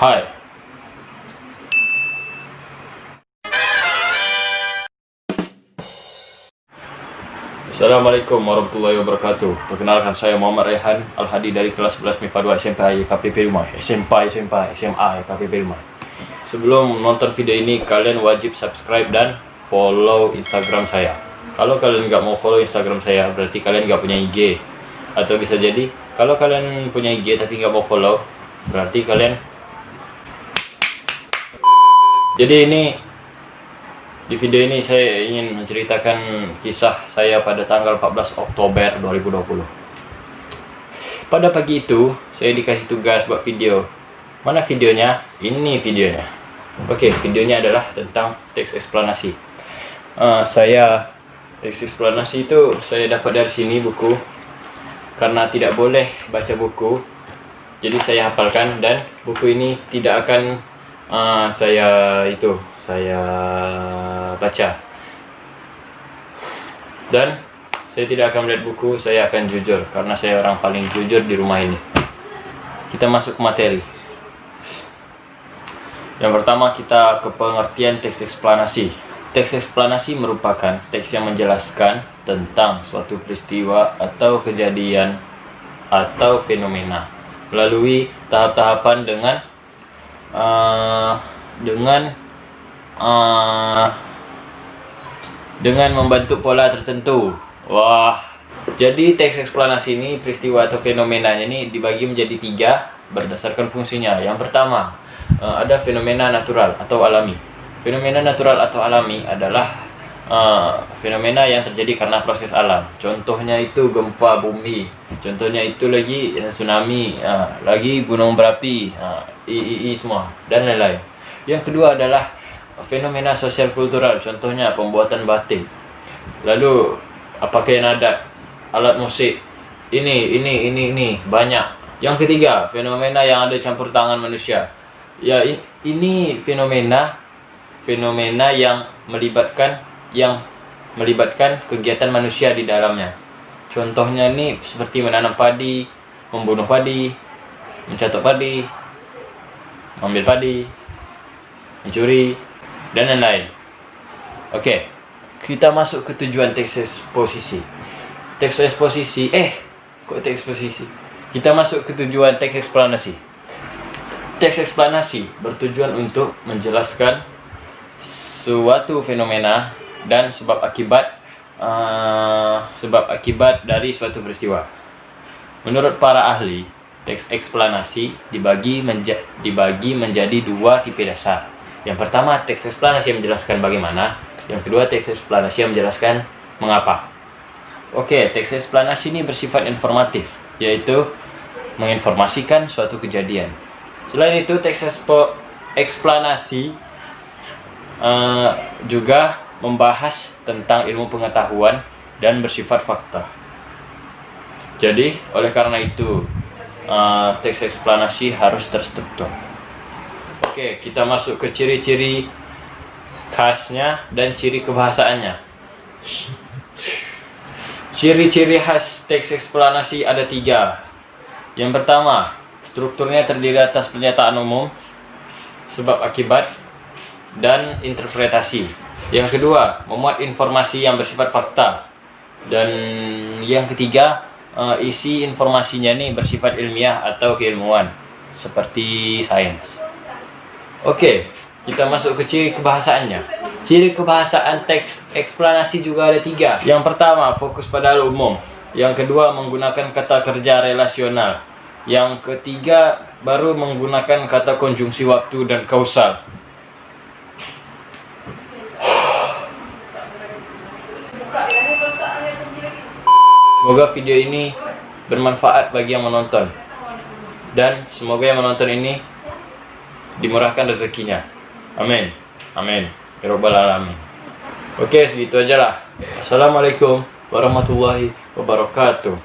Hai. Assalamualaikum warahmatullahi wabarakatuh. Perkenalkan, saya Muhammad Rehan Al-Hadi dari kelas 11 MIPA 2 SMP YKPP Rumah. SMA YKPP Rumah. Sebelum nonton video ini, kalian wajib subscribe dan follow Instagram saya. Kalau kalian nggak mau follow Instagram saya, berarti kalian nggak punya IG. Atau bisa jadi, kalau kalian punya IG tapi nggak mau follow, berarti kalian... Jadi di video ini saya ingin menceritakan kisah saya pada tanggal 14 Oktober 2020. Pada pagi itu, saya dikasih tugas buat video. Mana videonya? Ini videonya. Oke, videonya adalah tentang teks eksplanasi. Teks eksplanasi itu saya dapat dari sini buku. Karena tidak boleh baca buku, jadi saya hafalkan, dan buku ini tidak akan saya baca, dan saya tidak akan melihat buku. Saya akan jujur karena saya orang paling jujur di rumah ini. Kita masuk ke materi. Yang pertama, kita ke pengertian teks eksplanasi. Teks eksplanasi merupakan teks yang menjelaskan tentang suatu peristiwa atau kejadian atau fenomena melalui tahap-tahapan dengan membentuk pola tertentu. Wah, jadi teks eksplanasi ini, peristiwa atau fenomenanya ini dibagi menjadi 3 berdasarkan fungsinya. Yang pertama, ada fenomena natural atau alami. Fenomena natural atau alami adalah fenomena yang terjadi karena proses alam. Contohnya itu gempa bumi, contohnya itu lagi tsunami, lagi gunung berapi, semua, dan lain-lain. Yang kedua adalah fenomena sosial kultural, contohnya pembuatan batik, lalu pakaian adat, alat musik, ini banyak. Yang ketiga, fenomena yang ada campur tangan manusia. Ya, ini fenomena yang melibatkan kegiatan manusia di dalamnya. Contohnya ini seperti menanam padi, membunuh padi, mencatok padi, mengambil padi, mencuri, dan lain-lain. Oke, kita masuk ke tujuan teks eksposisi. Kita masuk ke tujuan teks eksplanasi. Teks eksplanasi bertujuan untuk menjelaskan suatu fenomena dan sebab akibat dari suatu peristiwa. Menurut para ahli, teks eksplanasi dibagi menjadi 2 tipe dasar. Yang pertama, teks eksplanasi yang menjelaskan bagaimana. Yang kedua, teks eksplanasi yang menjelaskan mengapa. Oke, teks eksplanasi ini bersifat informatif, yaitu menginformasikan suatu kejadian. Selain itu, teks eksplanasi juga membahas tentang ilmu pengetahuan dan bersifat fakta. Jadi, oleh karena itu, teks eksplanasi harus terstruktur. Oke, kita masuk ke ciri-ciri khasnya dan ciri kebahasaannya. Ciri-ciri khas teks eksplanasi ada 3. Yang pertama, strukturnya terdiri atas pernyataan umum, sebab akibat, dan interpretasi. Yang kedua, memuat informasi yang bersifat fakta. Dan yang ketiga, isi informasinya nih bersifat ilmiah atau keilmuan, seperti sains. Oke, kita masuk ke ciri kebahasaannya. Ciri kebahasaan teks eksplanasi juga ada 3. Yang pertama, fokus pada hal umum. Yang kedua, menggunakan kata kerja relasional. Yang ketiga, baru menggunakan kata konjungsi waktu dan kausal. Semoga video ini bermanfaat bagi yang menonton, dan semoga yang menonton ini dimurahkan rezekinya. Amin. Amin. Ya Rabbal Alamin. Oke, segitu aja lah. Assalamualaikum warahmatullahi wabarakatuh.